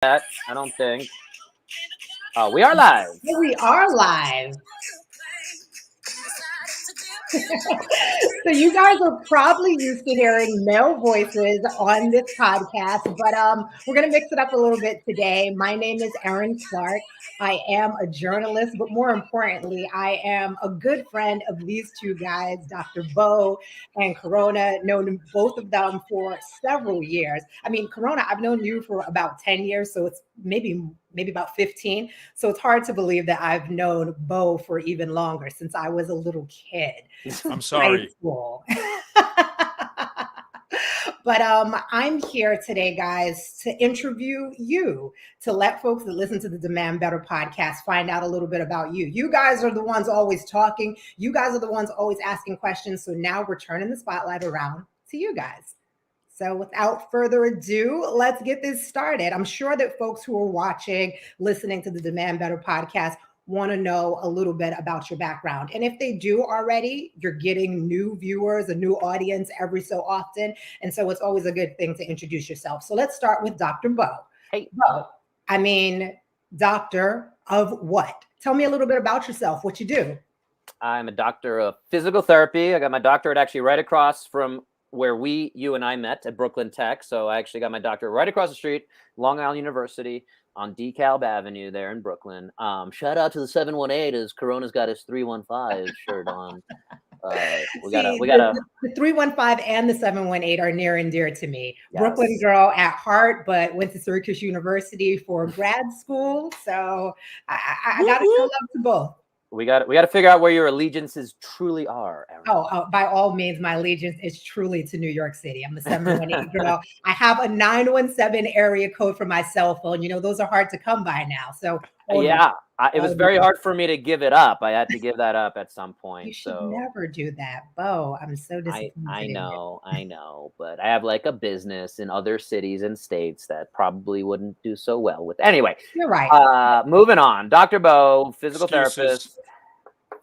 that. I don't think. We are live. Here we are live. So you guys are probably used to hearing male voices on this podcast, but we're gonna mix it up a little bit today. My name is Erin Clarke. I am a journalist, but more importantly, I am a good friend of these two guys, Dr. Bo and Corona. Known both of them for several years. I mean, Corona, I've known you for about 10 years, so it's maybe about 15. So it's hard to believe that I've known Bo for even longer since I was a little kid. I'm sorry. High school. But I'm here today, guys, to interview you, to let folks that listen to the Demand Better podcast find out a little bit about you. You guys are the ones always talking. You guys are the ones always asking questions. So now we're turning the spotlight around to you guys. So without further ado, let's get this started. I'm sure that folks who are watching, listening to the Demand Better podcast want to know a little bit about your background. And if they do already, you're getting new viewers, a new audience every so often. And so it's always a good thing to introduce yourself. So let's start with Dr. Bo. Hey. Bo, I mean, doctor of what? Tell me a little bit about yourself, what you do. I'm a doctor of physical therapy. I got my doctorate actually right across from where you and I met at Brooklyn Tech. So I actually got my doctorate right across the street, Long Island University on DeKalb Avenue there in Brooklyn. Shout out to the 718 as Corona's got his 315 shirt on. We got the 315 and the 718 are near and dear to me. Yes. Brooklyn girl at heart, but went to Syracuse University for grad school. So I got to show love to both. We got to figure out where your allegiances truly are, Erin. Oh, by all means, my allegiance is truly to New York City. I'm a 718 girl. I have a 917 area code for my cell phone. You know, those are hard to come by now. So yeah, it was very hard for me to give it up. I had to give that up at some point. You should never do that, Bo. I'm so disappointed. I know, but I have like a business in other cities and states that probably wouldn't do so well with. Anyway, you're right. Moving on. Dr. Bo, physical therapist,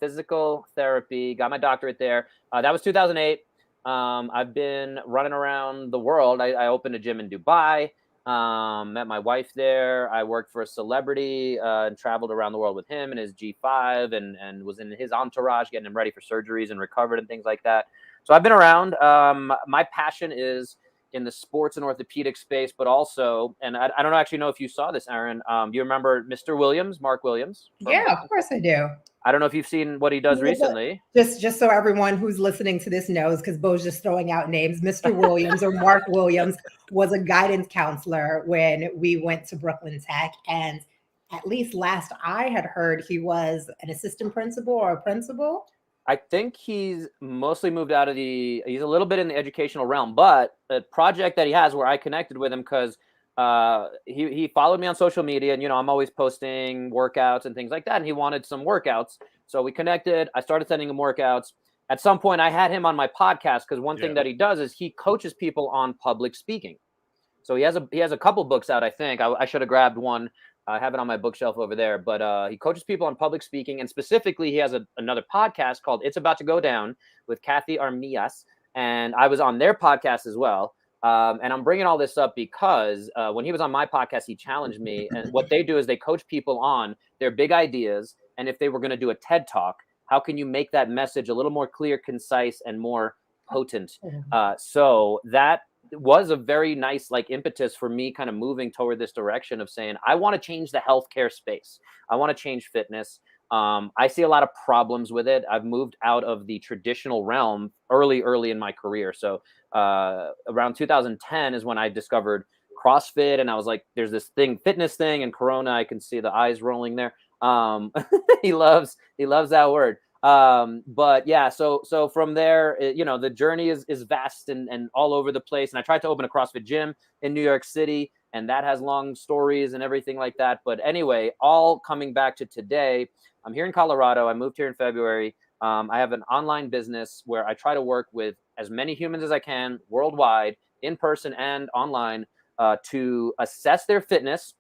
physical therapy. Got my doctorate there. That was 2008. I've been running around the world. I opened a gym in Dubai. Met my wife there. I worked for a celebrity and traveled around the world with him and his G5 and was in his entourage, getting him ready for surgeries and recovered and things like that. So I've been around. My passion is in the sports and orthopedic space, but also, and I don't actually know if you saw this, Erin. You remember Mr. Williams, Mark Williams? Yeah, of course I do. I don't know if you've seen what he does recently. Just so everyone who's listening to this knows, because Bo's just throwing out names. Mr. Williams or Mark Williams was a guidance counselor when we went to Brooklyn Tech. And at least last I had heard, he was an assistant principal or a principal. I think he's mostly moved out of he's a little bit in the educational realm, but the project that he has where I connected with him because he followed me on social media and, you know, I'm always posting workouts and things like that. And he wanted some workouts. So we connected. I started sending him workouts. At some point I had him on my podcast because one thing that he does is he coaches people on public speaking. So he has a couple books out. I think I should have grabbed one. I have it on my bookshelf over there, but he coaches people on public speaking. And specifically he has another podcast called It's About to Go Down with Kathy Armias. And I was on their podcast as well. And I'm bringing all this up because when he was on my podcast, he challenged me. And what they do is they coach people on their big ideas. And if they were going to do a TED Talk, how can you make that message a little more clear, concise, and more potent? So that was a very nice impetus for me kind of moving toward this direction of saying, I want to change the healthcare space. I want to change fitness. I see a lot of problems with it. I've moved out of the traditional realm early in my career. So around 2010 is when I discovered CrossFit, and I was like, there's this fitness thing, and Corona, I can see the eyes rolling there. He loves that word. But yeah, so from there, the journey is vast and all over the place. And I tried to open a CrossFit gym in New York City, and that has long stories and everything like that. But anyway, all coming back to today, I'm here in Colorado. I moved here in February. I have an online business where I try to work with as many humans as I can worldwide, in person and online, to assess their fitness,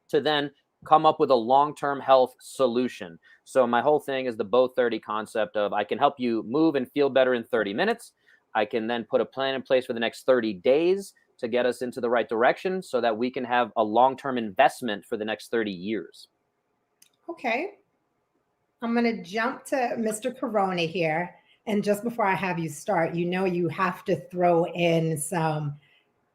to then come up with a long-term health solution. So my whole thing is the Bo 30 concept of I can help you move and feel better in 30 minutes. I can then put a plan in place for the next 30 days to get us into the right direction so that we can have a long-term investment for the next 30 years. Okay. I'm going to jump to Mr. Corona here. And just before I have you start, you have to throw in some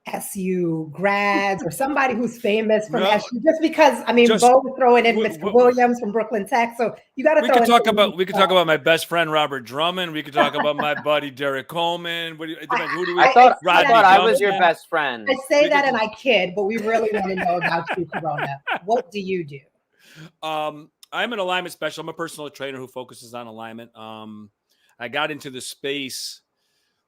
SU grads or somebody who's famous from SU, just because, Bo was throwing in Mr. Williams from Brooklyn Tech. So you got to throw in. We could talk about my best friend, Robert Drummond. We could talk about my buddy, Derek Coleman. Who do we? I thought I was your best friend. I say that and I kid, but we really want to know about you, Corona. What do you do? I'm an alignment specialist. I'm a personal trainer who focuses on alignment. I got into the space,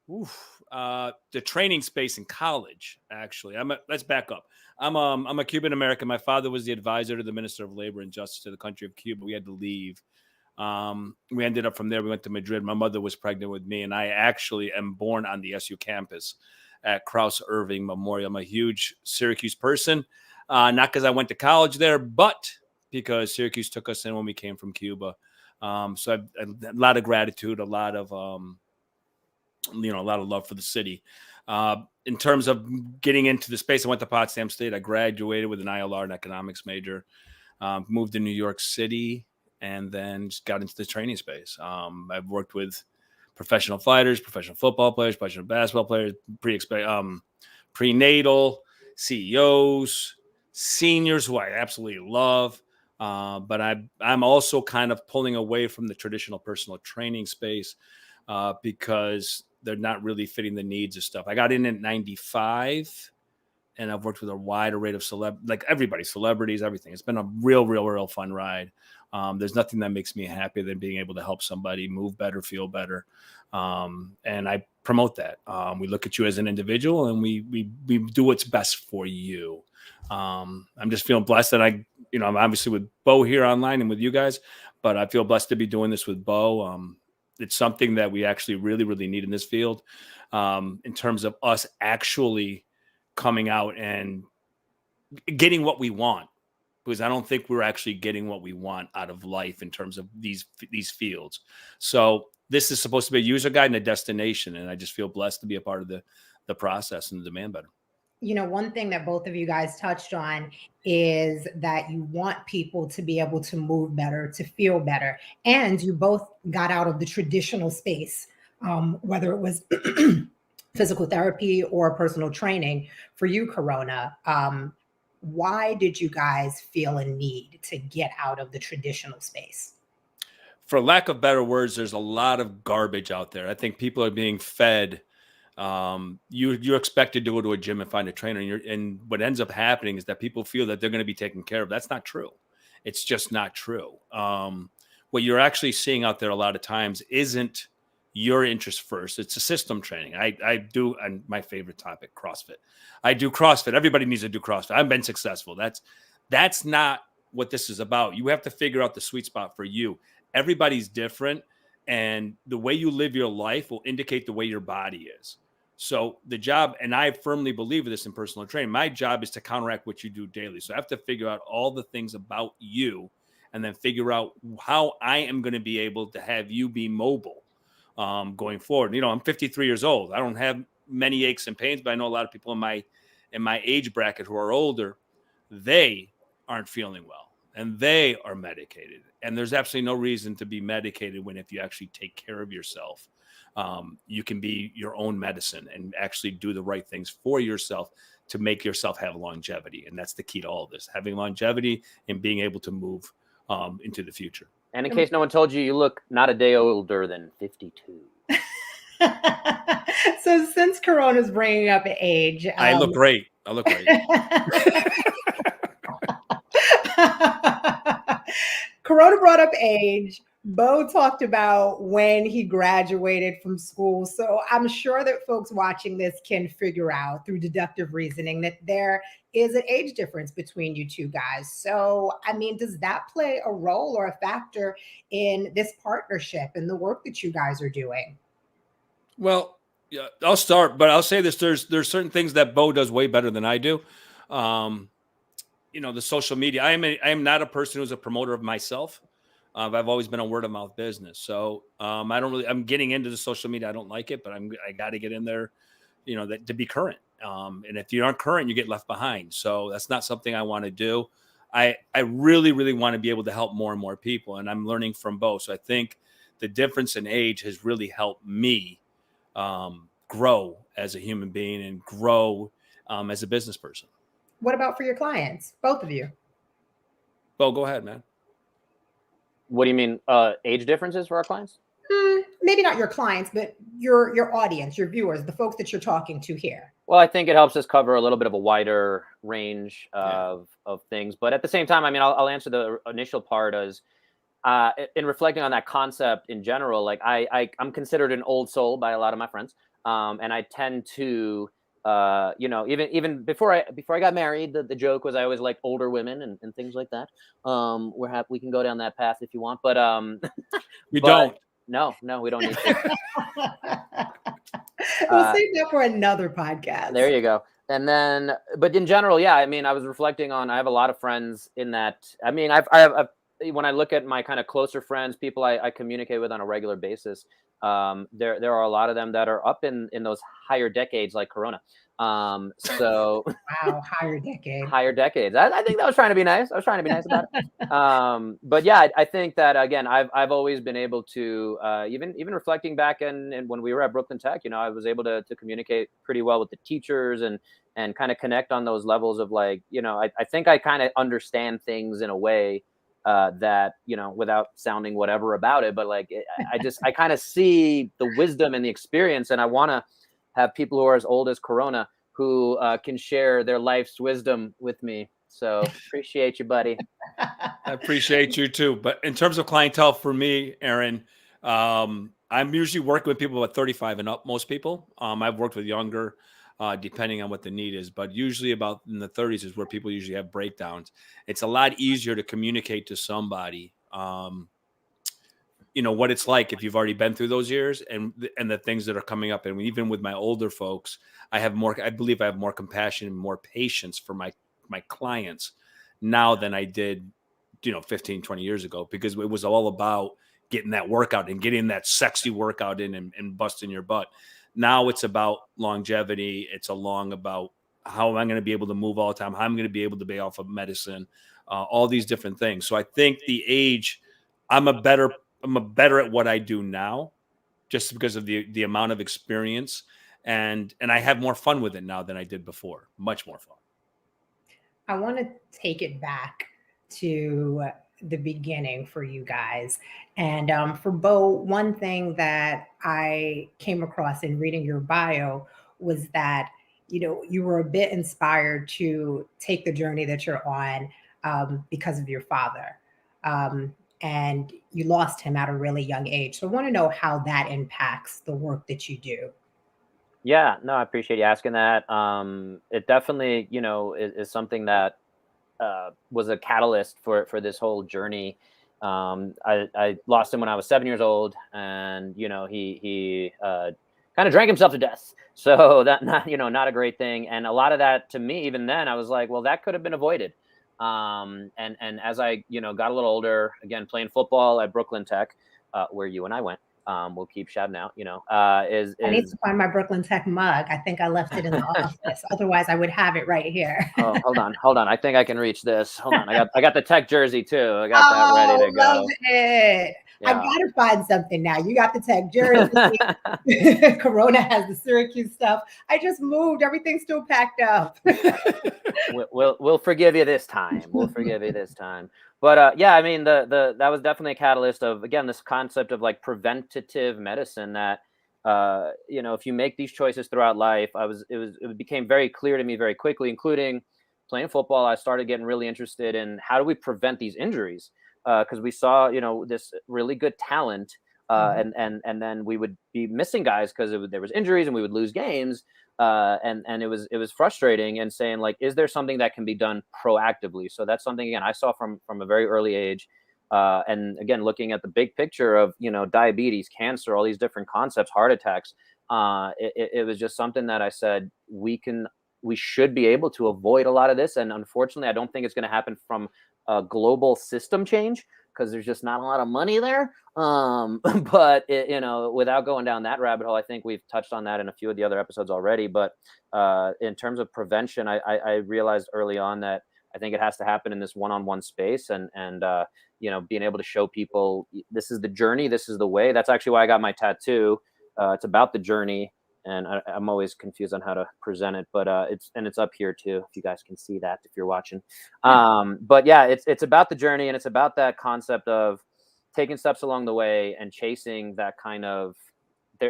the training space in college. Actually, let's back up. I'm a Cuban American. My father was the advisor to the Minister of Labor and Justice to the country of Cuba. We had to leave. We ended up from there. We went to Madrid. My mother was pregnant with me, and I actually am born on the SU campus at Krauss Irving Memorial. I'm a huge Syracuse person, not because I went to college there, but because Syracuse took us in when we came from Cuba. So I've a lot of gratitude, a lot of love for the city. In terms of getting into the space, I went to Potsdam State. I graduated with an ILR and economics major, moved to New York City, and then just got into the training space. I've worked with professional fighters, professional football players, professional basketball players, prenatal, CEOs, seniors who I absolutely love. But I'm also kind of pulling away from the traditional personal training space because they're not really fitting the needs of stuff. I got in at 95, and I've worked with a wide array of celebrities, everything. It's been a real fun ride. There's nothing that makes me happier than being able to help somebody move better, feel better. And I promote that. We look at you as an individual, and we do what's best for you. I'm just feeling blessed that I'm obviously with Bo here online and with you guys, but I feel blessed to be doing this with Bo. It's something that we actually really need in this field, in terms of us actually coming out and getting what we want, because I don't think we're actually getting what we want out of life in terms of these fields. So this is supposed to be a user guide and a destination, and I just feel blessed to be a part of the process and the demand better. One thing that both of you guys touched on is that you want people to be able to move better, to feel better. And you both got out of the traditional space, whether it was physical therapy or personal training. For you, Corona, why did you guys feel a need to get out of the traditional space? For lack of better words, there's a lot of garbage out there. I think people are being fed. You're expected to go to a gym and find a trainer, and what ends up happening is that people feel that they're going to be taken care of. That's not true. It's just not true. What you're actually seeing out there a lot of times isn't your interest first. It's a system training. I do, and my favorite topic, CrossFit. I do CrossFit. Everybody needs to do CrossFit. I've been successful. That's not what this is about. You have to figure out the sweet spot for you. Everybody's different, and the way you live your life will indicate the way your body is. So the job, and I firmly believe this in personal training, my job is to counteract what you do daily. So I have to figure out all the things about you and then figure out how I am going to be able to have you be mobile going forward. I'm 53 years old. I don't have many aches and pains, but I know a lot of people in my age bracket who are older, they aren't feeling well and they are medicated. And there's absolutely no reason to be medicated when if you actually take care of yourself, you can be your own medicine and actually do the right things for yourself to make yourself have longevity. And that's the key to all of this, having longevity and being able to move into the future. And in case no one told you, you look not a day older than 52. So since Corona's bringing up age, I look great. Corona brought up age. Bo talked about when he graduated from school. So I'm sure that folks watching this can figure out through deductive reasoning that there is an age difference between you two guys. So, does that play a role or a factor in this partnership and the work that you guys are doing? Well, yeah, I'll start, but I'll say this. There's certain things that Bo does way better than I do. The social media. I am not a person who's a promoter of myself. I've always been a word of mouth business. So I'm getting into the social media. I don't like it, but I got to get in there, to be current. And if you aren't current, you get left behind. So that's not something I want to do. I really, really want to be able to help more and more people. And I'm learning from both. So I think the difference in age has really helped me grow as a human being and grow as a business person. What about for your clients, both of you? Bo, go ahead, man. What do you mean, age differences for our clients? Maybe not your clients, but your audience, your viewers, the folks that you're talking to here. Well, I think it helps us cover a little bit of a wider range of things. But at the same time, I mean, I'll answer the initial part as in reflecting on that concept in general. Like I'm considered an old soul by a lot of my friends, and I tend to, even before I got married, the joke was I always liked older women and things like that. We're happy we can go down that path if you want, but we don't. No, we don't need to. We'll save that for another podcast. There you go. And then, but in general, yeah, I mean, I was reflecting on, I have a lot of friends in that. I mean, I've when I look at my kind of closer friends, people I communicate with on a regular basis, there are a lot of them that are up in those higher decades like Corona. So wow, higher decades. I think that was trying to be nice. I was trying to be nice about it. But yeah, I think that again, I've always been able to even reflecting back and when we were at Brooklyn Tech, I was able to communicate pretty well with the teachers and kind of connect on those levels of like, I think I kind of understand things in a way that, without sounding whatever about it, but like I kind of see the wisdom and the experience, and I want to have people who are as old as Corona who can share their life's wisdom with me. So appreciate you, buddy. I appreciate you too. But in terms of clientele for me, Erin, I'm usually working with people about 35 and up, most people. I've worked with younger, depending on what the need is, but usually about in the 30s is where people usually have breakdowns. It's a lot easier to communicate to somebody, what it's like if you've already been through those years and the things that are coming up. And even with my older folks, I believe I have more compassion and more patience for my clients now than I did, 15, 20 years ago, because it was all about getting that workout and getting that sexy workout in and busting your butt. Now it's about longevity. It's about how am I going to be able to move all the time? How I'm going to be able to be off of medicine, all these different things. So I think the age, I'm a better at what I do now, just because of the amount of experience, and I have more fun with it now than I did before. Much more fun. I want to take it back to the beginning for you guys. And for Bo, one thing that I came across in reading your bio was that, you were a bit inspired to take the journey that you're on because of your father. And you lost him at a really young age. So I want to know how that impacts the work that you do. Yeah, no, I appreciate you asking that. It definitely, is something that was a catalyst for this whole journey. I lost him when I was 7 years old, and he kind of drank himself to death. So that not a great thing. And a lot of that, to me, even then, I was like, well, that could have been avoided. And as I got a little older, again playing football at Brooklyn Tech, where you and I went. We'll keep shouting out, I need to find my Brooklyn Tech mug. I think I left it in the office. Otherwise I would have it right here. Oh, hold on. I think I can reach this. Hold on. I got the Tech jersey too. I got that ready to go. Love it. Yeah. I gotta find something now. You got the Tech jersey. Corona has the Syracuse stuff. I just moved. Everything's still packed up. We'll forgive you this time. But yeah, I mean, that was definitely a catalyst of, again, this concept of like preventative medicine that, if you make these choices throughout life, it became very clear to me very quickly, including playing football. I started getting really interested in how do we prevent these injuries? Because we saw, this really good talent, and then we would be missing guys because there was injuries and we would lose games. And it was frustrating, and saying like, is there something that can be done proactively? So that's something, again, I saw from a very early age. And again, looking at the big picture of, diabetes, cancer, all these different concepts, heart attacks, it was just something that I said, we should be able to avoid a lot of this. And unfortunately, I don't think it's going to happen from a global system change. because there's just not a lot of money there. But without going down that rabbit hole, I think we've touched on that in a few of the other episodes already. But in terms of prevention, I realized early on that I think it has to happen in this one-on-one space, and being able to show people this is the journey, this is the way. That's actually why I got my tattoo. It's about the journey, and I'm always confused on how to present it, but it's up here too, if you guys can see that if you're watching. But yeah, it's about the journey, and it's about that concept of taking steps along the way and chasing that kind of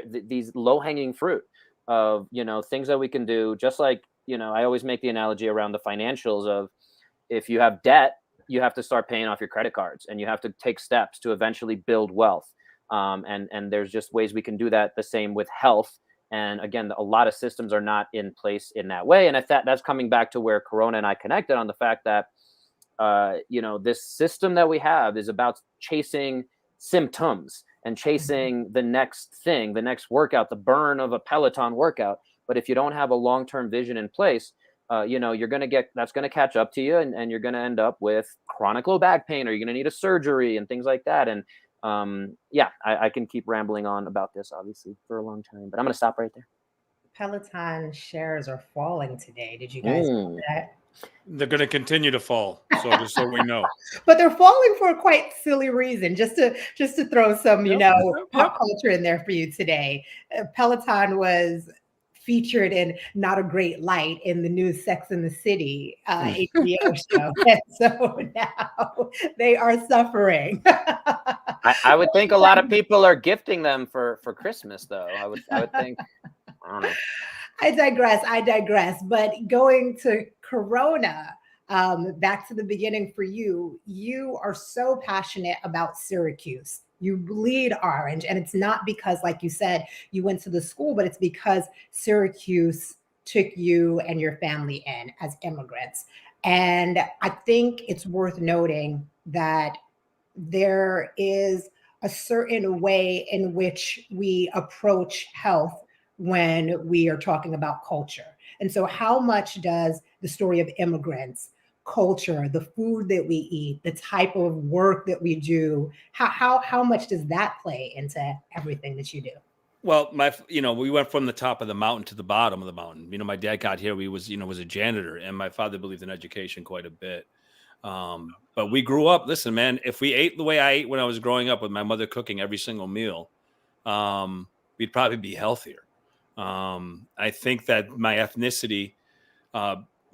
these low-hanging fruit of things that we can do. Just like I always make the analogy around the financials of, if you have debt, you have to start paying off your credit cards, and you have to take steps to eventually build wealth. And there's just ways we can do that. The same with health. And again, a lot of systems are not in place in that way. And that's coming back to where Corona and I connected on the fact that, this system that we have is about chasing symptoms and chasing the next thing, the next workout, the burn of a Peloton workout. But if you don't have a long-term vision in place, you're going to that's going to catch up to you, and you're going to end up with chronic low back pain, or you're going to need a surgery and things like that. And I can keep rambling on about this obviously for a long time, but I'm going to stop right there. Peloton shares are falling today. Did you guys know that? They're going to continue to fall. So just so we know, but they're falling for a quite silly reason. Just to throw some, pop culture in there for you today. Peloton was featured in not a great light in the new Sex and the City HBO show. And so now they are suffering. I would think a lot of people are gifting them for Christmas, though. I would think. I don't know. I digress. But going to Corona, back to the beginning for you, you are so passionate about Syracuse. You bleed orange. And it's not because, like you said, you went to the school, but it's because Syracuse took you and your family in as immigrants. And I think it's worth noting that there is a certain way in which we approach health when we are talking about culture. And so how much does the story of immigrants, culture, the food that we eat, the type of work that we do, how much does that play into everything that you do? Well, we went from the top of the mountain to the bottom of the mountain. My dad got here, was a janitor, and my father believed in education quite a bit. But we grew up, listen, man, if we ate the way I ate when I was growing up with my mother cooking every single meal, we'd probably be healthier. I think that my ethnicity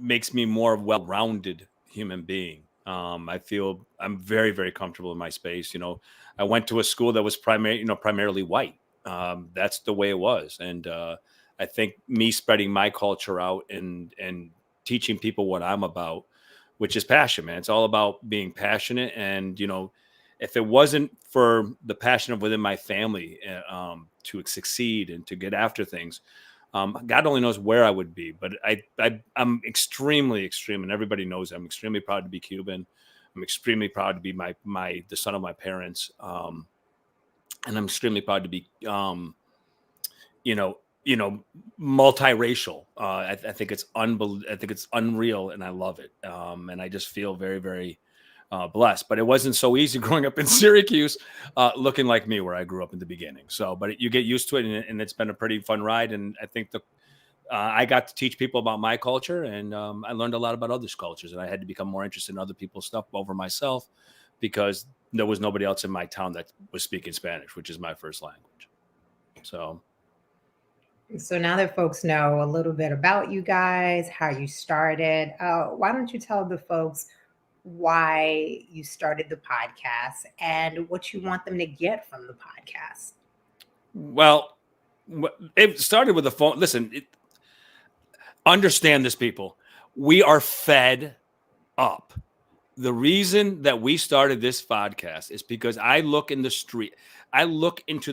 makes me more well-rounded human being. I feel I'm very, very comfortable in my space. I went to a school that was primarily white. That's the way it was. And I think me spreading my culture out and teaching people what I'm about, which is passion, man. It's all about being passionate. And, if it wasn't for the passion within my family to succeed and to get after things, God only knows where I would be. But I'm extremely, and everybody knows I'm extremely proud to be Cuban. I'm extremely proud to be the son of my parents. And I'm extremely proud to be, multiracial. I think it's I think it's unreal, and I love it. And I just feel very, very blessed. But it wasn't so easy growing up in Syracuse, looking like me, where I grew up in the beginning. So, but you get used to it, and it's been a pretty fun ride. And I think I got to teach people about my culture, and I learned a lot about others' cultures, and I had to become more interested in other people's stuff over myself, because there was nobody else in my town that was speaking Spanish, which is my first language. So now that folks know a little bit about you guys, how you started, why don't you tell the folks why you started the podcast and what you want them to get from the podcast? Well, it started with a phone. Listen, understand this, people. We are fed up. The reason that we started this podcast is because I look into the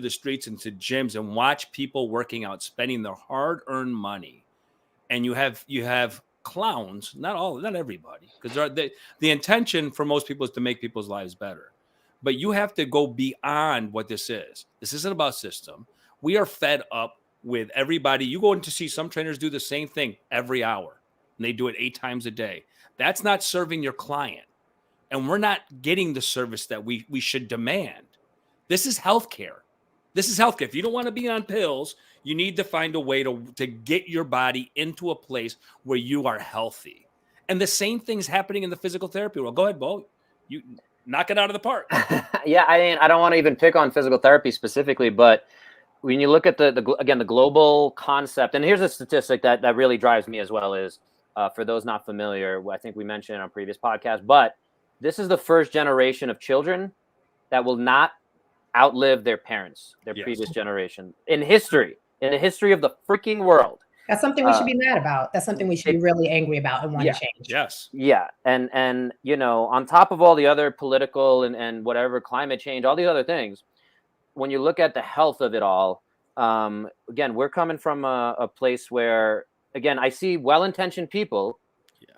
streets, into gyms, and watch people working out, spending their hard-earned money. And you have clowns, not everybody, because the intention for most people is to make people's lives better. But you have to go beyond what this is. This isn't about system. We are fed up with everybody. You go in to see some trainers do the same thing every hour, and they do it 8 times a day. That's not serving your client. and we're not getting the service that we should demand. This is healthcare. This is healthcare. If you don't want to be on pills, you need to find a way to get your body into a place where you are healthy. And the same thing's happening in the physical therapy world. Go ahead, Bo. You knock it out of the park. Yeah, I mean, I don't want to even pick on physical therapy specifically, but when you look at the global concept, and here's a statistic that really drives me as well is, for those not familiar, I think we mentioned in our previous podcast, but this is the first generation of children that will not outlive their parents, their previous generation in the history of the freaking world. That's something we should be mad about. That's something we should be really angry about and want to change. Yes. Yeah. And, you know, on top of all the other political and whatever, climate change, all these other things, when you look at the health of it all, again, we're coming from a place where, again, I see well-intentioned people,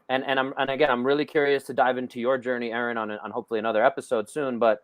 and again, I'm really curious to dive into your journey, Erin, on hopefully another episode soon. But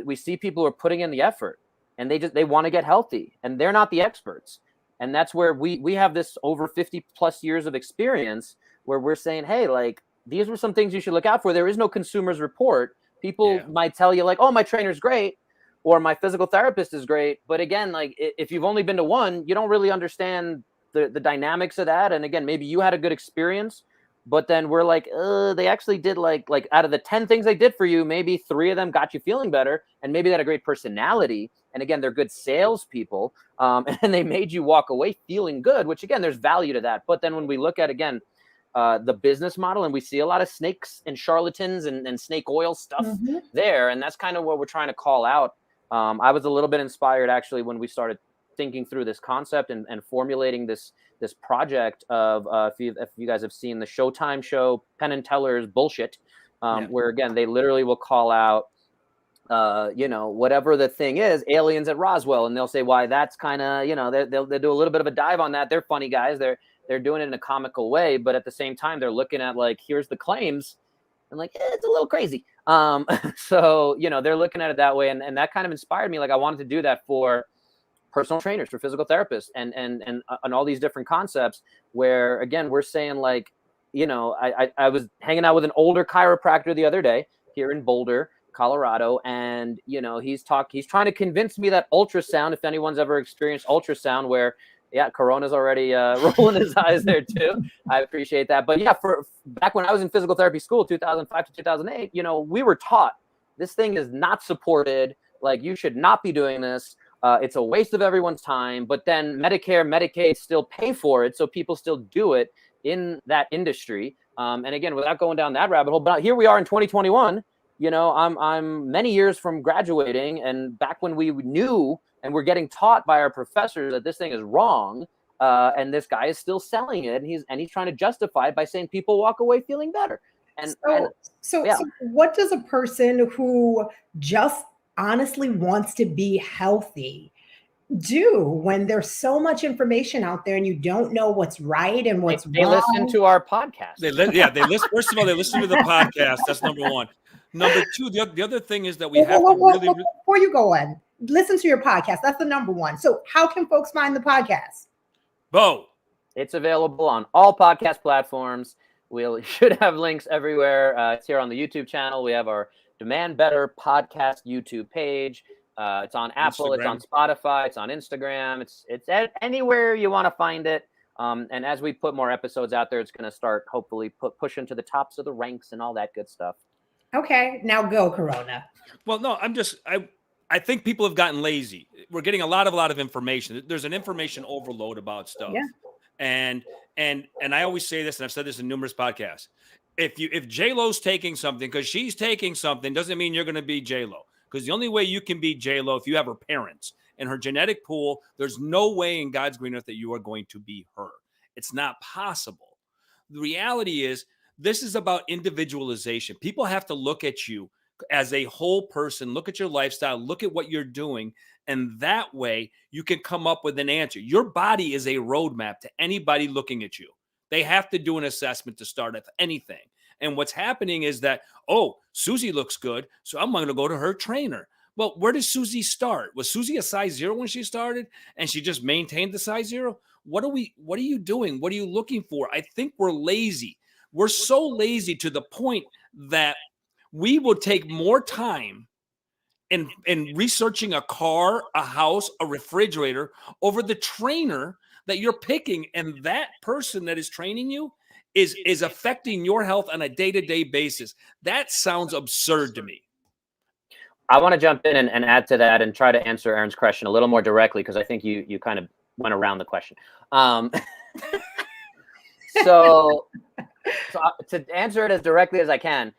we see people who are putting in the effort, and they want to get healthy, and they're not the experts, and that's where we have this over 50 plus years of experience where we're saying, hey, like, these were some things you should look out for. There is no consumer's report. People might tell you like, oh, my trainer's great, or my physical therapist is great. But again, like, if you've only been to one, you don't really understand the dynamics of that. And again, maybe you had a good experience, but then we're like, they actually did like out of the 10 things they did for you, maybe 3 of them got you feeling better. And maybe they had a great personality. And again, they're good salespeople. And they made you walk away feeling good, which again, there's value to that. But then when we look at, again, the business model, and we see a lot of snakes and charlatans and snake oil stuff there. And that's kind of what we're trying to call out. I was a little bit inspired actually when we started thinking through this concept and formulating this project of if you guys have seen the Showtime show Penn and Teller's Bullshit, where again they literally will call out whatever the thing is, aliens at Roswell, and they'll say why that's kind of, they'll do a little bit of a dive on that. They're funny guys. They're doing it in a comical way, but at the same time they're looking at like, here's the claims, and like, it's a little crazy. So they're looking at it that way, and that kind of inspired me. Like, I wanted to do that for personal trainers, for physical therapists, and all these different concepts where, again, we're saying like, I was hanging out with an older chiropractor the other day here in Boulder, Colorado. And, he's trying to convince me that ultrasound, if anyone's ever experienced ultrasound, where Corona's already rolling his eyes there too. I appreciate that. But yeah, for back when I was in physical therapy school, 2005 to 2008, we were taught this thing is not supported. Like, you should not be doing this. It's a waste of everyone's time. But then Medicare, Medicaid still pay for it. So people still do it in that industry. And again, without going down that rabbit hole, but here we are in 2021, I'm many years from graduating, and back when we knew and we're getting taught by our professors that this thing is wrong, and this guy is still selling it, and he's trying to justify it by saying people walk away feeling better. And so what does a person who just honestly wants to be healthy do when there's so much information out there and you don't know what's right and what's wrong? They listen to our podcast. They listen. First of all, they listen to the podcast. That's number one. Number two, the other thing is that we have to really. Before you go on, listen to your podcast. That's the number one. So how can folks find the podcast? Bo. It's available on all podcast platforms. We should have links everywhere. It's here on the YouTube channel. We have our Demand Better podcast YouTube page. It's on Apple. Instagram. It's on Spotify. It's on Instagram. It's anywhere you want to find it. And as we put more episodes out there, it's going to start hopefully pushing to the tops of the ranks and all that good stuff. Okay, now go, Corona. Well, no, I think people have gotten lazy. We're getting a lot of information. There's an information overload about stuff. Yeah. And I always say this, and I've said this in numerous podcasts. If J-Lo's taking something, because she's taking something, doesn't mean you're going to be J-Lo. Because the only way you can be J-Lo if you have her parents and her genetic pool, there's no way in God's green earth that you are going to be her. It's not possible. The reality is, this is about individualization. People have to look at you as a whole person, look at your lifestyle, look at what you're doing, and that way you can come up with an answer. Your body is a roadmap to anybody looking at you. They have to do an assessment to start with anything. And what's happening is that, oh, Susie looks good, so I'm going to go to her trainer. Well, where did Susie start? Was Susie a size 0 when she started and she just maintained the size 0? What are you doing? What are you looking for? I think we're lazy. We're so lazy to the point that We will take more time in researching a car, a house, a refrigerator over the trainer that you're picking. And that person that is training you is affecting your health on a day-to-day basis. That sounds absurd to me. I want to jump in and add to that and try to answer Erin's question a little more directly, because I think you kind of went around the question. So to answer it as directly as I can,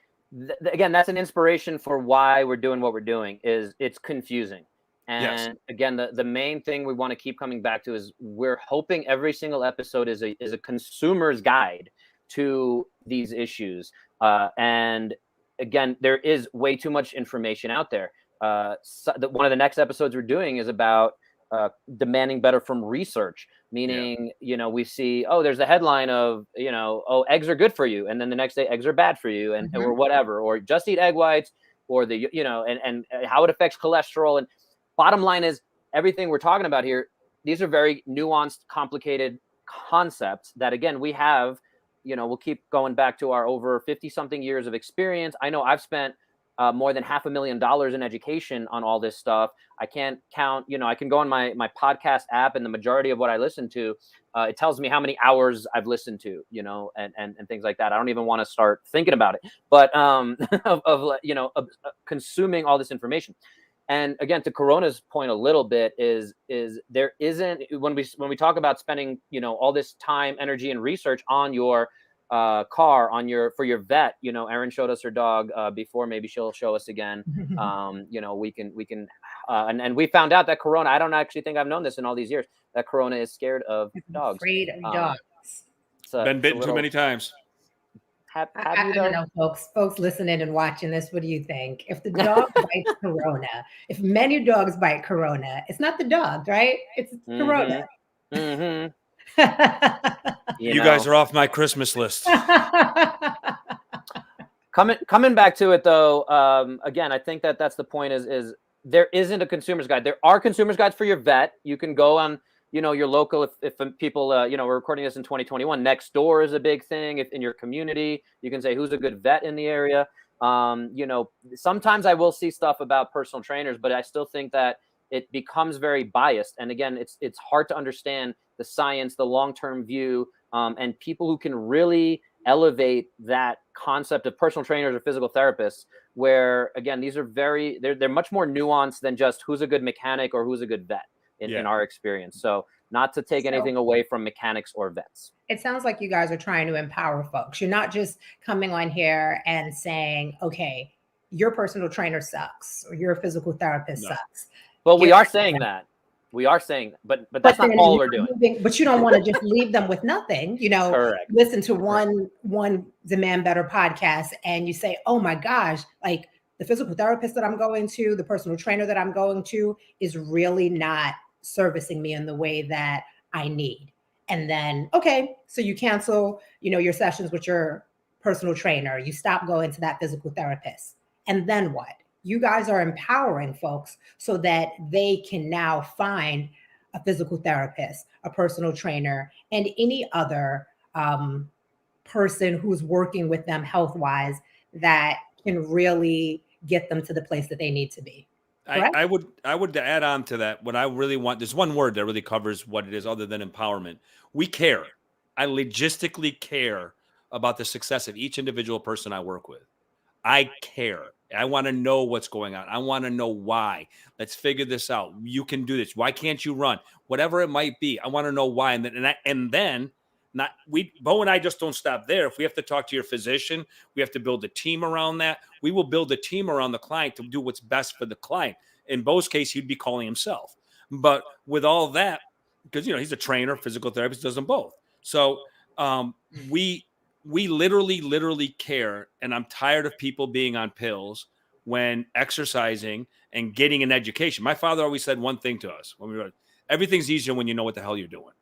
again, that's an inspiration for why we're doing what we're doing. Is it's confusing. And Yes. again, the main thing we want to keep coming back to is we're hoping every single episode is a consumer's guide to these issues. And again, there is way too much information out there. One of the next episodes we're doing is about demanding better from research, meaning, we see, there's a headline of, eggs are good for you. And then the next day, eggs are bad for you, and or whatever, or just eat egg whites, or and how it affects cholesterol. And bottom line is, everything we're talking about here, these are very nuanced, complicated concepts that, again, we have, we'll keep going back to our over 50 something years of experience. I know I've spent more than $500,000 in education on all this stuff. I can't count, I can go on my podcast app, and the majority of what I listen to, it tells me how many hours I've listened to, and things like that. I don't even want to start thinking about it, but of consuming all this information. And again, to Corona's point a little bit is there isn't, when we talk about spending, all this time, energy, and research on your car, for your vet, Erin showed us her dog before, maybe she'll show us again. We can and we found out that Corona, I don't actually think I've known this in all these years, that Corona is scared of dogs. Afraid of dogs. Been bitten too many times. I don't know, folks listening and watching this, what do you think? If the dog bites Corona, if many dogs bite Corona, it's not the dog, right? It's Corona. You guys are off my Christmas list. Coming back to it, though, again, I think that's the point is there isn't a consumer's guide. There are consumer's guides for your vet. You can go on, your local, if people, we're recording this in 2021, Nextdoor is a big thing. If in your community, you can say, who's a good vet in the area? Sometimes I will see stuff about personal trainers, but I still think that it becomes very biased. And again, it's hard to understand the science, the long-term view, and people who can really elevate that concept of personal trainers or physical therapists, where, again, these are they're much more nuanced than just who's a good mechanic or who's a good vet in our experience. So not to take anything away from mechanics or vets. It sounds like you guys are trying to empower folks. You're not just coming on here and saying, okay, your personal trainer sucks or your physical therapist sucks. Well, we are saying that. We are saying, but that's not all we're doing. But you don't want to just leave them with nothing. Correct. Listen to one Demand Better podcast, and you say, oh my gosh, like the physical therapist that I'm going to, the personal trainer that I'm going to is really not servicing me in the way that I need. And then, okay, so you cancel, your sessions with your personal trainer. You stop going to that physical therapist. And then what? You guys are empowering folks so that they can now find a physical therapist, a personal trainer, and any other person who's working with them health-wise that can really get them to the place that they need to be. I would add on to that. What I really want, there's one word that really covers what it is other than empowerment. We care. I logistically care about the success of each individual person I work with. I care. I want to know what's going on. I want to know why. Let's figure this out. You can do this. Why can't you run? Whatever it might be. I want to know why. And then Bo and I just don't stop there. If we have to talk to your physician, we have to build a team around that. We will build a team around the client to do what's best for the client. In Bo's case, he'd be calling himself. But with all that, because, he's a trainer, physical therapist, does them both. So we literally care. And I'm tired of people being on pills when exercising and getting an education. My father always said one thing to us when we were, everything's easier when you know what the hell you're doing.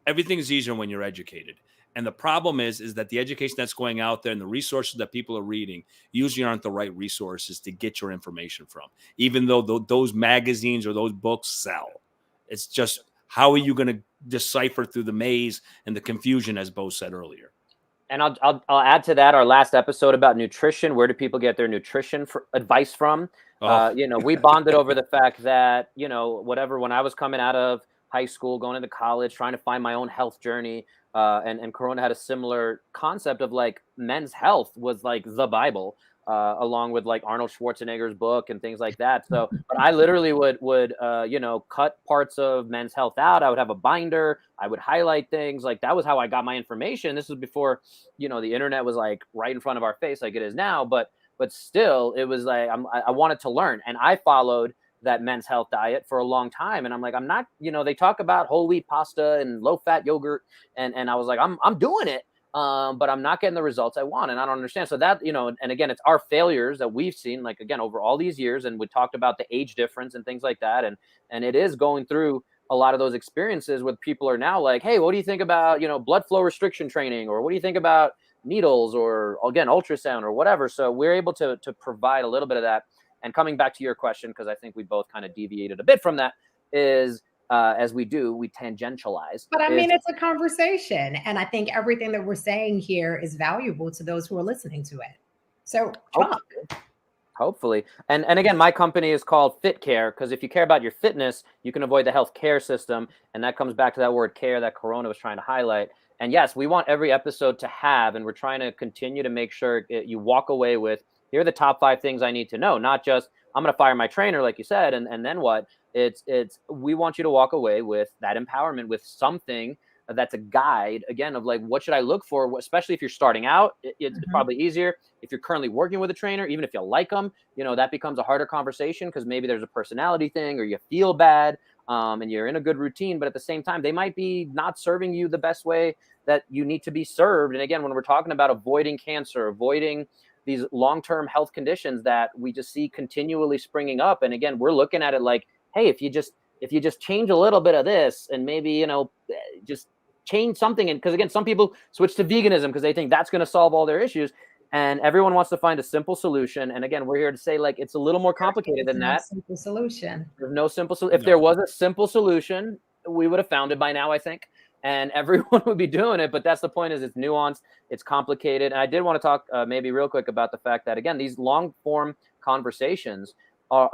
Everything is easier when you're educated. And the problem is that the education that's going out there and the resources that people are reading usually aren't the right resources to get your information from, even though those magazines or those books sell. It's just, how are you going to decipher through the maze and the confusion, as Bo said earlier? And I'll add to that our last episode about nutrition. Where do people get their nutrition advice from? Oh. We bonded over the fact that, whatever, when I was coming out of high school, going into college, trying to find my own health journey, and Corona had a similar concept of like men's health was like the Bible, along with like Arnold Schwarzenegger's book and things like that. So, but I literally would cut parts of Men's Health out. I would have a binder. I would highlight things. Like that was how I got my information. This was before, the internet was like right in front of our face like it is now. But still, it was like I wanted to learn, and I followed that Men's Health diet for a long time. And I'm like, I'm not, they talk about whole wheat pasta and low fat yogurt, and I was like, I'm doing it. But I'm not getting the results I want, and I don't understand. So that, and again, it's our failures that we've seen, like, again, over all these years, and we talked about the age difference and things like that, and it is going through a lot of those experiences with people are now like, hey, what do you think about, blood flow restriction training, or what do you think about needles, or again, ultrasound or whatever. So we're able to provide a little bit of that. And coming back to your question, because I think we both kind of deviated a bit from that, is as we tangentialize. But I mean, it's a conversation. And I think everything that we're saying here is valuable to those who are listening to it. So talk. Hopefully. And again, my company is called Fit Care, because if you care about your fitness, you can avoid the health care system. And that comes back to that word care that Corona was trying to highlight. And yes, we want every episode to have, and we're trying to continue to make sure you walk away with, here are the top 5 things I need to know, not just I'm going to fire my trainer, like you said, and then what? We want you to walk away with that empowerment, with something that's a guide, again, of like, what should I look for? Especially if you're starting out, it's probably easier. If you're currently working with a trainer, even if you like them, that becomes a harder conversation, because maybe there's a personality thing, or you feel bad, and you're in a good routine, but at the same time, they might be not serving you the best way that you need to be served. And again, when we're talking about avoiding cancer, avoiding these long-term health conditions that we just see continually springing up. And again, we're looking at it like, hey, if you just change a little bit of this, and maybe, just change something. And because again, some people switch to veganism because they think that's going to solve all their issues. And everyone wants to find a simple solution. And again, we're here to say, like, it's a little more complicated than that. Simple solution. There's no simple solution. If there was a simple solution, we would have found it by now, I think. And everyone would be doing it. But that's the point, is it's nuanced, it's complicated. And I did want to talk maybe real quick about the fact that, again, these long form conversations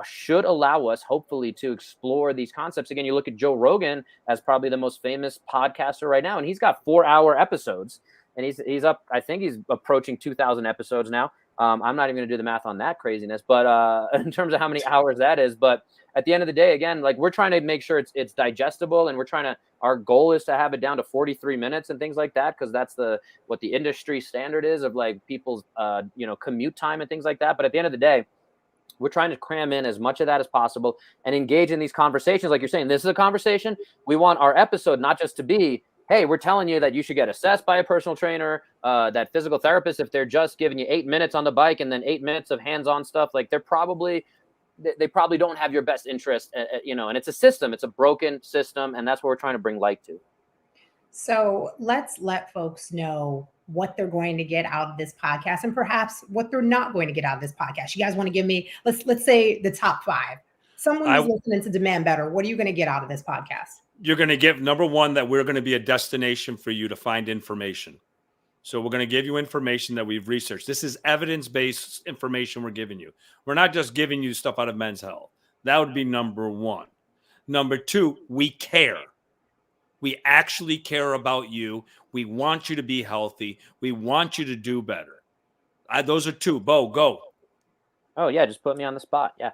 should allow us, hopefully, to explore these concepts. Again, you look at Joe Rogan as probably the most famous podcaster right now, and he's got 4-hour episodes, and he's up, I think he's approaching 2,000 episodes now. I'm not even going to do the math on that craziness, but in terms of how many hours that is. But at the end of the day, again, like, we're trying to make sure it's digestible, and our goal is to have it down to 43 minutes and things like that, because that's what the industry standard is of like people's commute time and things like that. But at the end of the day, we're trying to cram in as much of that as possible and engage in these conversations. Like you're saying, this is a conversation. We want our episode not just to be, hey, we're telling you that you should get assessed by a personal trainer, that physical therapist, if they're just giving you 8 minutes on the bike and then 8 minutes of hands-on stuff, like they probably don't have your best interest, and it's a system. It's a broken system, and that's what we're trying to bring light to. So let's let folks know what they're going to get out of this podcast, and perhaps what they're not going to get out of this podcast. You guys want to give me, let's say, the top 5. Someone who's listening to Demand Better, what are you going to get out of this podcast? You're going to give, number one, that we're going to be a destination for you to find information. So we're going to give you information that we've researched. This is evidence-based information we're giving you. We're not just giving you stuff out of Men's Health. That would be number 1. Number 2, we care. We actually care about you. We want you to be healthy. We want you to do better. Those are 2. Bo, go. Oh, yeah. Just put me on the spot. Yeah.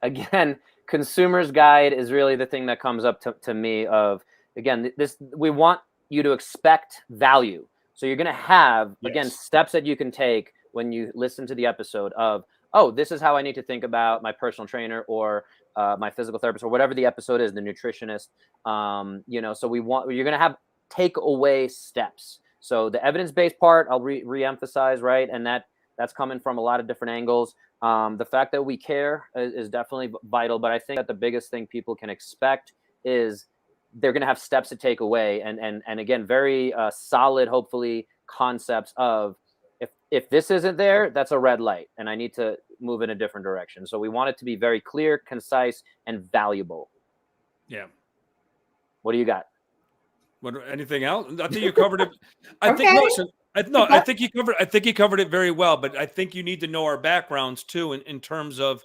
Again, consumer's guide is really the thing that comes up to me of, again, we want you to expect value. So you're going to have, again, steps that you can take when you listen to the episode of, oh, this is how I need to think about my personal trainer, or my physical therapist, or whatever the episode is, the nutritionist. So you're going to have takeaway steps. So the evidence-based part, I'll re-emphasize, right? And that's coming from a lot of different angles. The fact that we care is definitely vital, but I think that the biggest thing people can expect is they're going to have steps to take away. And again, very solid, hopefully, concepts of, if this isn't there, that's a red light, and I need to move in a different direction. So we want it to be very clear, concise, and valuable. Yeah. What do you got? What, anything else? I think you covered it. I Okay. think no, so, no, I think you covered. I think you covered it very well. But I think you need to know our backgrounds too, in terms of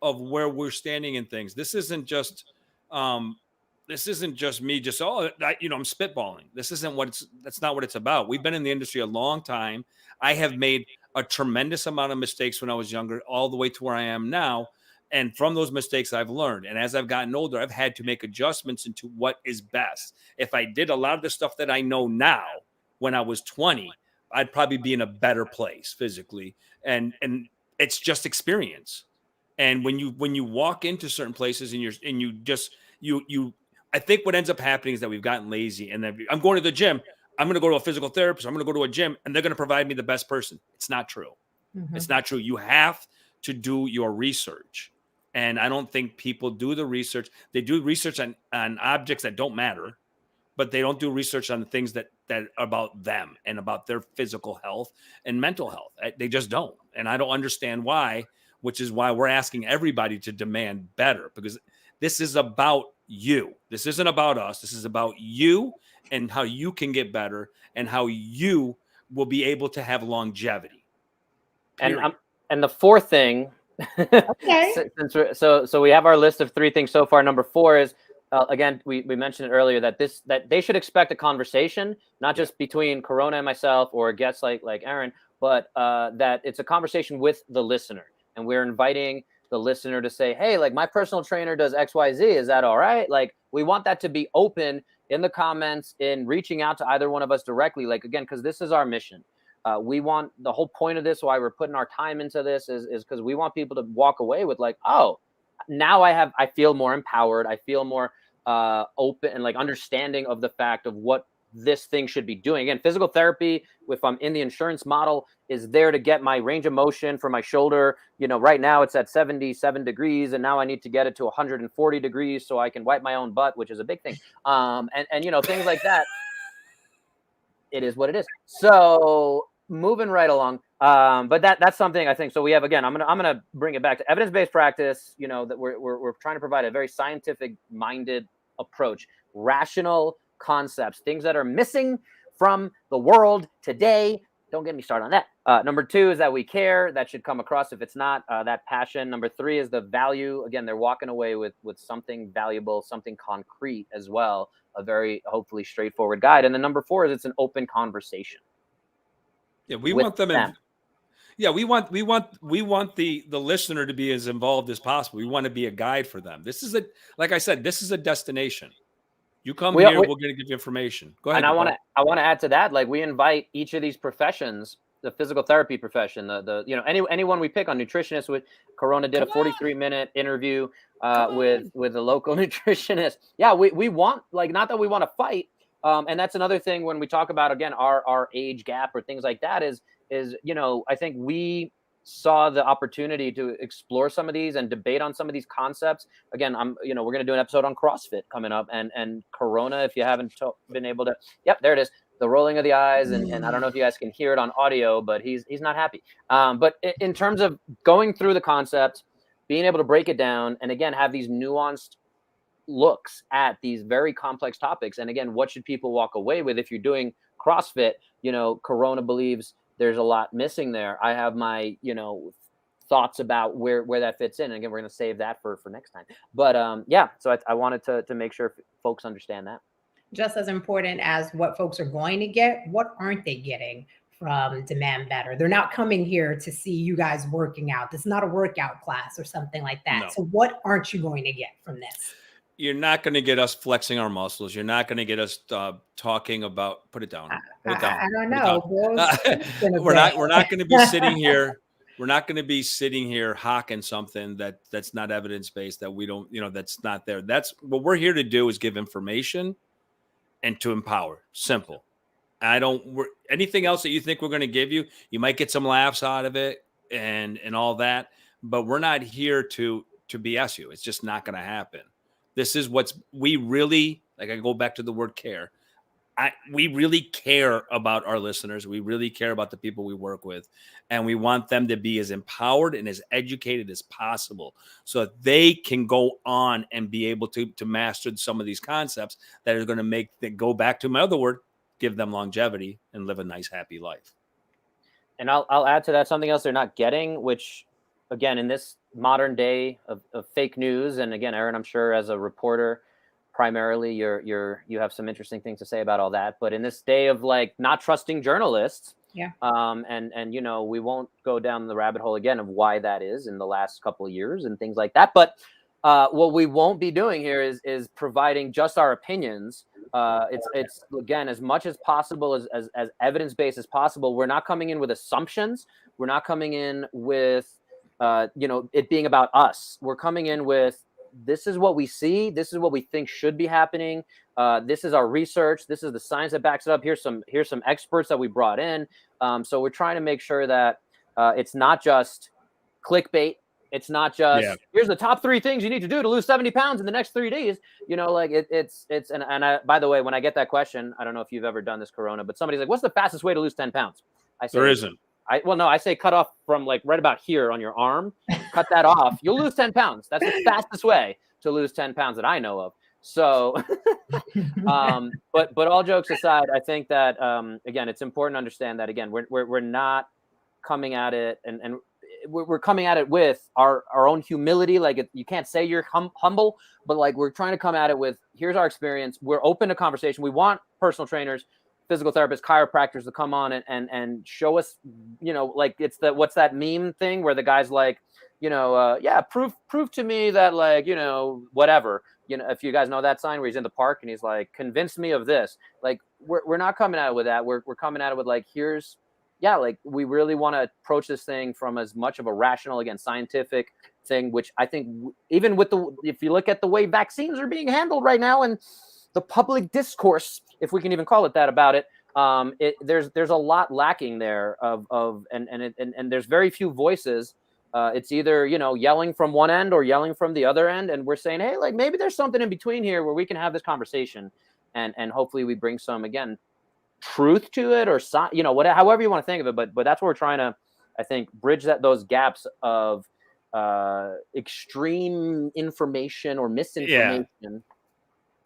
where we're standing in things. Um, this isn't just me. Just I'm spitballing. This isn't what it's. That's not what it's about. We've been in the industry a long time. I have made a tremendous amount of mistakes when I was younger, all the way to where I am now. And from those mistakes, I've learned. And as I've gotten older, I've had to make adjustments into what is best. If I did a lot of the stuff that I know now when I was 20, I'd probably be in a better place physically. And it's just experience. And when you walk into certain places and I think what ends up happening is that we've gotten lazy. And then I'm going to the gym. I'm going to go to a physical therapist. I'm going to go to a gym, and they're going to provide me the best person. It's not true. Mm-hmm. It's not true. You have to do your research. And I don't think people do the research. They do research on objects that don't matter, but they don't do research on the things that are about them and about their physical health and mental health. They just don't. And I don't understand why, which is why we're asking everybody to demand better, because this is about you. This isn't about us. This is about you and how you can get better and how you will be able to have longevity. And the fourth thing, Okay. so we have our list of 3 things so far. Number 4 is again, we mentioned it earlier that they should expect a conversation, not just between Corona and myself or guests like Erin, but that it's a conversation with the listener, and we're inviting the listener to say, hey, like my personal trainer does XYZ. Is that all right? Like we want that to be open in the comments, in reaching out to either one of us directly. Like again, because this is our mission. We want the whole point of this, why we're putting our time into this is because we want people to walk away with like, oh, now I feel more empowered. I feel more open and like understanding of the fact of what this thing should be doing. Again, physical therapy, if I'm in the insurance model, is there to get my range of motion for my shoulder. Right now it's at 77 degrees, and now I need to get it to 140 degrees so I can wipe my own butt, which is a big thing. And things like that. It is what it is. So moving right along. But that's something I think. So we have, again, I'm gonna bring it back to evidence-based practice. That we're trying to provide a very scientific-minded approach, rational concepts, things that are missing from the world today. Don't get me started on that. Number 2 is that we care. That should come across. If it's not, that passion. Number 3 is the value. Again, they're walking away with something valuable, something concrete as well. A very hopefully straightforward guide. And then number 4 is it's an open conversation. Yeah, we want them in. Yeah, we want the listener to be as involved as possible. We want to be a guide for them. This is like I said, this is a destination. You come here, we're going to give you information. Go ahead. And I want to add to that. Like we invite each of these professions, the physical therapy profession, anyone we pick on, nutritionists. With Corona did a 43-minute interview with a local nutritionist. Yeah, we want, like, not that we want to fight. And that's another thing when we talk about, again, our age gap or things like that is I think we saw the opportunity to explore some of these and debate on some of these concepts. Again, we're going to do an episode on CrossFit coming up, and Corona, if you haven't been able to, yep, there it is. The rolling of the eyes. And I don't know if you guys can hear it on audio, but he's not happy. But in terms of going through the concepts, being able to break it down, and again, have these nuanced looks at these very complex topics. And again, what should people walk away with? If you're doing CrossFit, Corona believes there's a lot missing there. I have my, thoughts about where that fits in. And again, we're going to save that for next time. But yeah, so I wanted to make sure folks understand that. Just as important as what folks are going to get, what aren't they getting from Demand Better? They're not coming here to see you guys working out. This is not a workout class or something like that. No. So what aren't you going to get from this? You're not going to get us flexing our muscles. You're not going to get us talking about. Put it down. Put it down. I don't know. We're not going to be sitting here. We're not going to be sitting here hawking something that's not evidence based, that we don't, that's not there. That's what we're here to do, is give information and to empower. Simple. Anything else that you think we're going to give you, you might get some laughs out of it and all that, but we're not here to BS you. It's just not going to happen. This is we really, like, I go back to the word care. we really care about our listeners. We really care about the people we work with, and we want them to be as empowered and as educated as possible so that they can go on and be able to master some of these concepts that are going to make that, go back to my other word, give them longevity and live a nice, happy life. And I'll add to that something else they're not getting, which again, in this modern day of fake news, and again, Erin, I'm sure as a reporter, primarily you have some interesting things to say about all that. But in this day of like not trusting journalists, Yeah. And you know, we won't go down the rabbit hole again of why that is in the last couple of years and things like that. But what we won't be doing here is providing just our opinions. It's again, as much as possible, as evidence based as possible. We're not coming in with assumptions. We're not coming in with you know, it being about us. We're coming in with, this is what we see. This is what we think should be happening. This is our research. This is the science that backs it up. Here's some experts that we brought in. So we're trying to make sure that it's not just clickbait. It's not just, here's the top 3 things you need to do to lose 70 pounds in the next 3 days. You know, like it's and I, by the way, when I get that question, I don't know if you've ever done this, Corona, but somebody's like, what's the fastest way to lose 10 pounds? I say, there isn't. I say cut off from like right about here on your arm. Cut that off. You'll lose 10 pounds. That's the fastest way to lose 10 pounds that I know of. So, but all jokes aside, I think that again, it's important to understand that again, we're not coming at it, and we're coming at it with our own humility. Like you can't say you're humble, but like we're trying to come at it with, here's our experience. We're open to conversation. We want personal trainers, physical therapists, chiropractors to come on and show us, you know, like it's what's that meme thing where the guy's like, you know, yeah, prove to me that, like, you know, whatever, you know, if you guys know that sign where he's in the park and he's like, convince me of this. Like we're not coming at it with that. We're coming at it with like, here's, yeah, like we really want to approach this thing from as much of a rational, again, scientific thing, which I think even with if you look at the way vaccines are being handled right now and the public discourse, if we can even call it that, about it, there's a lot lacking there and there's very few voices. It's either, you know, yelling from one end or yelling from the other end, and we're saying, hey, like maybe there's something in between here where we can have this conversation, and hopefully we bring some, again, truth to it, or you know, however you want to think of it, but that's what we're trying to, I think, bridge those gaps of extreme information or misinformation.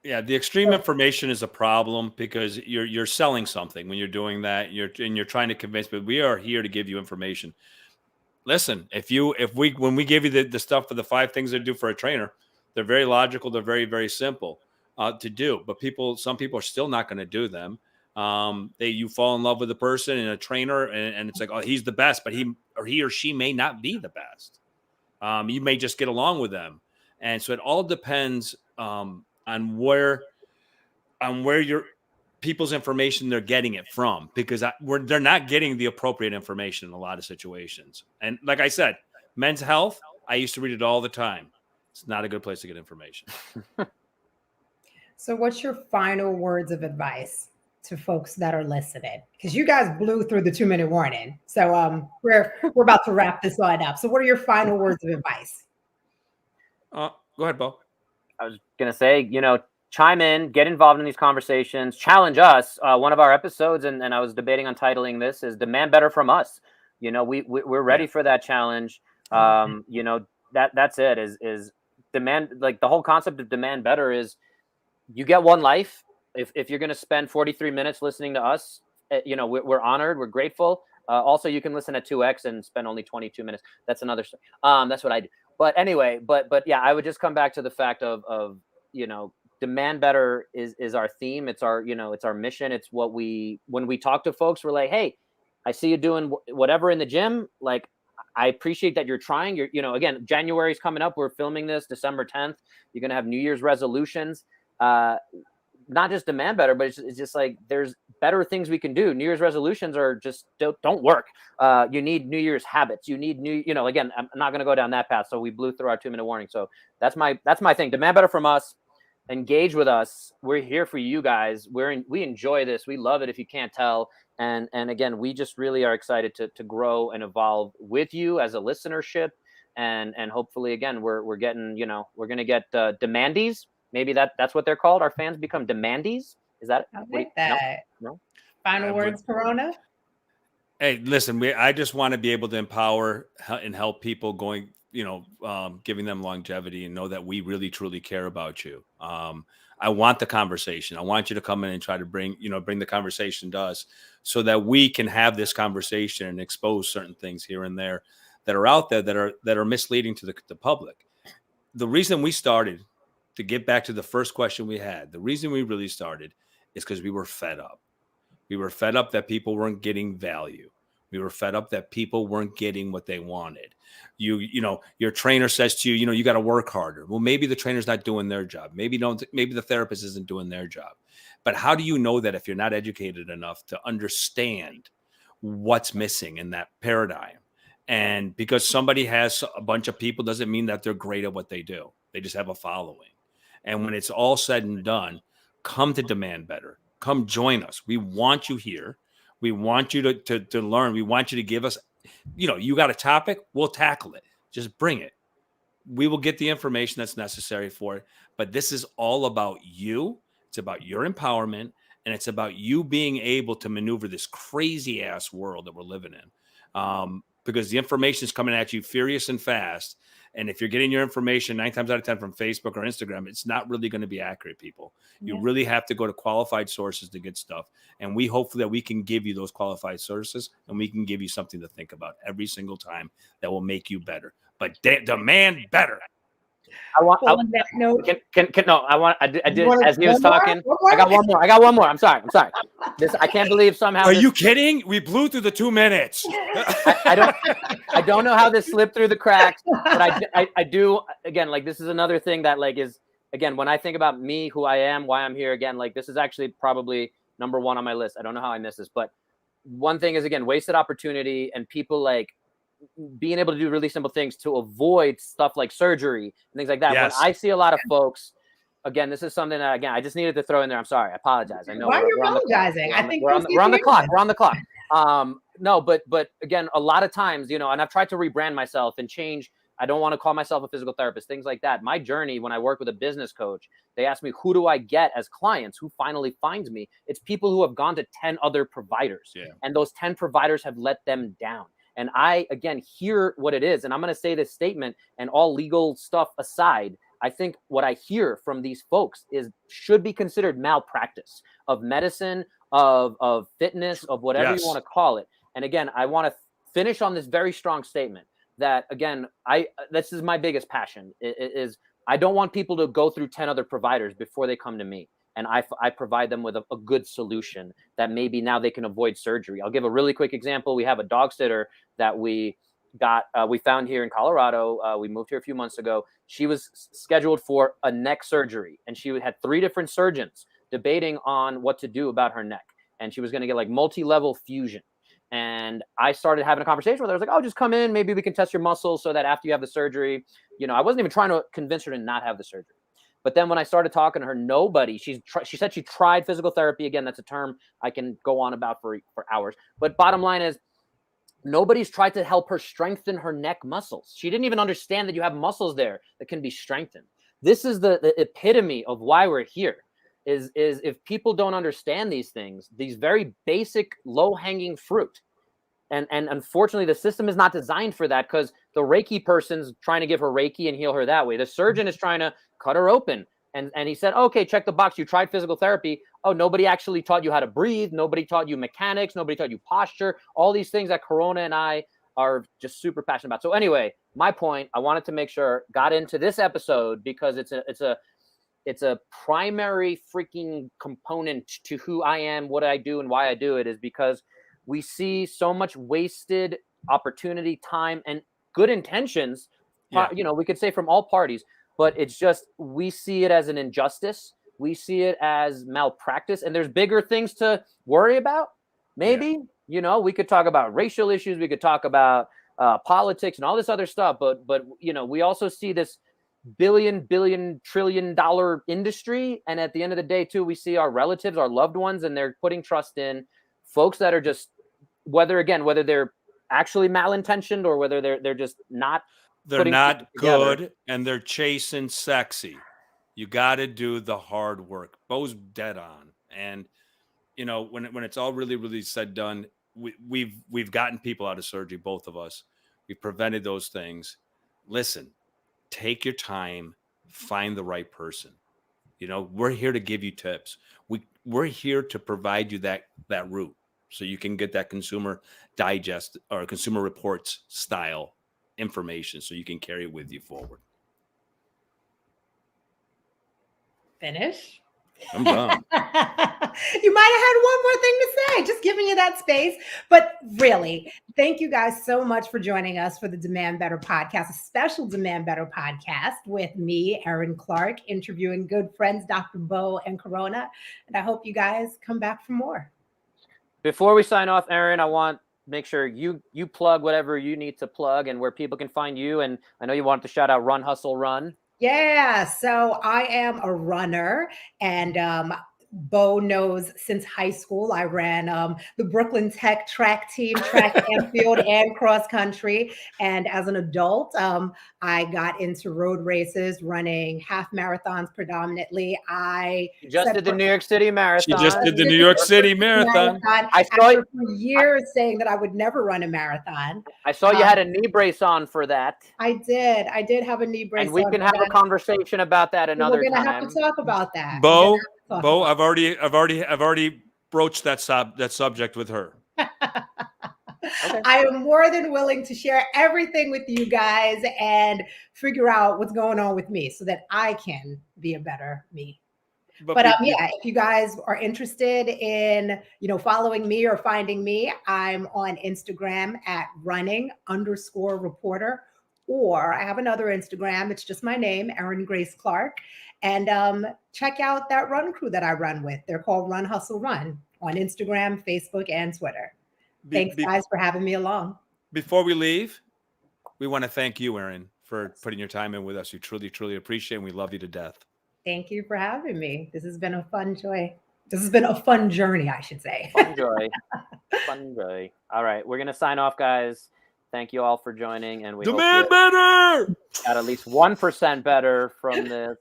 Yeah, the extreme information is a problem because you're selling something when you're doing that. You're trying to convince, but we are here to give you information. Listen, when we give you the stuff for the 5 things to do for a trainer, they're very logical. They're very, very simple to do, but some people are still not going to do them. You fall in love with a person and a trainer, and it's like, oh, he's the best, but he or she may not be the best. You may just get along with them, and so it all depends on where your people's information they're getting it from, because they're not getting the appropriate information in a lot of situations. And like I said, Men's Health, I used to read it all the time. It's not a good place to get information. So what's your final words of advice to folks that are listening? Because you guys blew through the 2-minute warning. So we're about to wrap this on up. So what are your final words of advice? Go ahead, Bo. I was going to say, you know, chime in, get involved in these conversations, challenge us. One of our episodes, and I was debating on titling this, is Demand Better from Us. You know, we're ready for that challenge. You know, that's it, is demand, like the whole concept of demand better is, you get one life. If you're going to spend 43 minutes listening to us, you know, we're honored, we're grateful. Also, you can listen at 2x and spend only 22 minutes. That's another story. That's what I do. But anyway, but yeah, I would just come back to the fact of you know, demand better is our theme. It's our, you know, it's our mission. It's what when we talk to folks, we're like, hey, I see you doing whatever in the gym. Like, I appreciate that you're trying. You know, again, January's coming up. We're filming this December 10th. You're going to have New Year's resolutions. Not just demand better, but it's just like, there's better things we can do. New Year's resolutions are just don't work. You need New Year's habits. You need you know, again, I'm not going to go down that path. So we blew through our 2-minute warning. So that's my thing. Demand better from us. Engage with us. We're here for you guys. We enjoy this. We love it, if you can't tell. And again, we just really are excited to grow and evolve with you as a listenership. And hopefully, again, we're getting, you know, we're going to get demandees. Maybe that's what they're called. Our fans become demandees. Is that I what do you, like that. no? Final words, Corona? Hey, listen, I just want to be able to empower and help people going, giving them longevity and know that we really, truly care about you. I want the conversation. I want you to come in and try to bring the conversation to us so that we can have this conversation and expose certain things here and there that are out there that are misleading to the public. The reason we started, to get back to the first question we had, the reason we really started is because we were fed up. We were fed up that people weren't getting value. We were fed up that people weren't getting what they wanted. Your trainer says to you, you got to work harder. Well, maybe the trainer's not doing their job. Maybe the therapist isn't doing their job. But how do you know that if you're not educated enough to understand what's missing in that paradigm? And because somebody has a bunch of people doesn't mean that they're great at what they do. They just have a following. And when it's all said and done, come to Demand Better. Come join us. We want you here. We want you to learn. We want you to give us, you got a topic, we'll tackle it. Just bring it. We will get the information that's necessary for it. But this is all about you. It's about your empowerment. And it's about you being able to maneuver this crazy ass world that we're living in. Because the information is coming at you furious and fast. And if you're getting your information 9 times out of 10 from Facebook or Instagram, it's not really going to be accurate, people. You really have to go to qualified sources to get stuff. And we hope that we can give you those qualified sources and we can give you something to think about every single time that will make you better. But demand better. On that note, I did as he was talking. I got one more. I'm sorry. I can't believe somehow. Are you kidding? We blew through the 2 minutes. I don't know how this slipped through the cracks, but I do. Again, like, this is another thing that, like, is, again, when I think about me, who I am, why I'm here, again, like, this is actually probably number one on my list. I don't know how I missed this, but one thing is, again, wasted opportunity and people, like, being able to do really simple things to avoid stuff like surgery and things like that. Yes. When I see a lot of folks, again, this is something that, again, I just needed to throw in there. I'm sorry. I apologize. I know. Why are you apologizing? I think we're on the clock. We're on the clock. No, but again, a lot of times, and I've tried to rebrand myself and change. I don't want to call myself a physical therapist, things like that. My journey, when I work with a business coach, they ask me, who do I get as clients? Who finally finds me? It's people who have gone to 10 other providers. Yeah. And those 10 providers have let them down. And I, again, hear what it is. And I'm going to say this statement, and all legal stuff aside, I think what I hear from these folks should be considered malpractice of medicine, of fitness, of whatever you want to call it. And again, I want to finish on this very strong statement that, again, this is my biggest passion is I don't want people to go through 10 other providers before they come to me. And I provide them with a good solution that maybe now they can avoid surgery. I'll give a really quick example. We have a dog sitter that we found here in Colorado. We moved here a few months ago. She was scheduled for a neck surgery, and she had 3 different surgeons debating on what to do about her neck. And she was going to get like multi-level fusion. And I started having a conversation with her. I was like, oh, just come in. Maybe we can test your muscles so that after you have the surgery, I wasn't even trying to convince her to not have the surgery. But then when I started talking to her, she said she tried physical therapy. Again, that's a term I can go on about for hours. But bottom line is, nobody's tried to help her strengthen her neck muscles. She didn't even understand that you have muscles there that can be strengthened. This is the epitome of why we're here, is if people don't understand these things, these very basic low-hanging fruit. And unfortunately, the system is not designed for that, because the Reiki person's trying to give her Reiki and heal her that way. The surgeon is trying to cut her open. And he said, okay, check the box. You tried physical therapy. Oh, nobody actually taught you how to breathe. Nobody taught you mechanics. Nobody taught you posture. All these things that Corona and I are just super passionate about. So anyway, my point, I wanted to make sure got into this episode because it's a primary freaking component to who I am, what I do, and why I do it, is because we see so much wasted opportunity, time, and good intentions, we could say from all parties, but it's just, we see it as an injustice. We see it as malpractice, and there's bigger things to worry about. Maybe, we could talk about racial issues. We could talk about politics and all this other stuff. But we also see this billion, trillion dollar industry. And at the end of the day, too, we see our relatives, our loved ones, and they're putting trust in folks that are just, whether they're actually malintentioned or whether they're just not. They're not good, and they're chasing sexy. You got to do the hard work. Bo's dead on. And, you know, when it's all really, really said, done, we've gotten people out of surgery, both of us. We've prevented those things. Listen, take your time, find the right person. You know, we're here to give you tips. We're here to provide you that route so you can get that consumer digest or consumer reports style information so you can carry it with you forward. Finish. I'm done. You might have had one more thing to say, just giving you that space. But really, thank you guys so much for joining us for the Demand Better podcast, a special Demand Better podcast with me, Erin Clarke, interviewing good friends, Dr. Bo and Corona. And I hope you guys come back for more. Before we sign off, Erin, I want to make sure you plug whatever you need to plug and where people can find you. And I know you wanted to shout out Run, Hustle, Run. Yeah, so I am a runner, and Bo knows since high school I ran the Brooklyn Tech track team, track and field and cross country. And as an adult, I got into road races, running half marathons predominantly. I just did the New York City Marathon. She just did the New York City Marathon. I saw you for years saying that I would never run a marathon. I saw you had a knee brace on for that. I did have a knee brace. And we can have a conversation about that another time. We're gonna have to talk about that. Bo, I've already broached that subject with her. Okay. I am more than willing to share everything with you guys and figure out what's going on with me so that I can be a better me. But yeah, if you guys are interested in, following me or finding me, I'm on Instagram at running_reporter, or I have another Instagram. It's just my name, Erin Grace Clarke. And check out that run crew that I run with. They're called Run, Hustle, Run on Instagram, Facebook, and Twitter. Thanks, guys, for having me along. Before we leave, we want to thank you, Erin, for putting your time in with us. We truly, truly appreciate it, and we love you to death. Thank you for having me. This has been a fun joy. This has been a fun journey, I should say. Fun joy. Fun joy. All right, we're going to sign off, guys. Thank you all for joining, and we hope you got at least 1% better from this.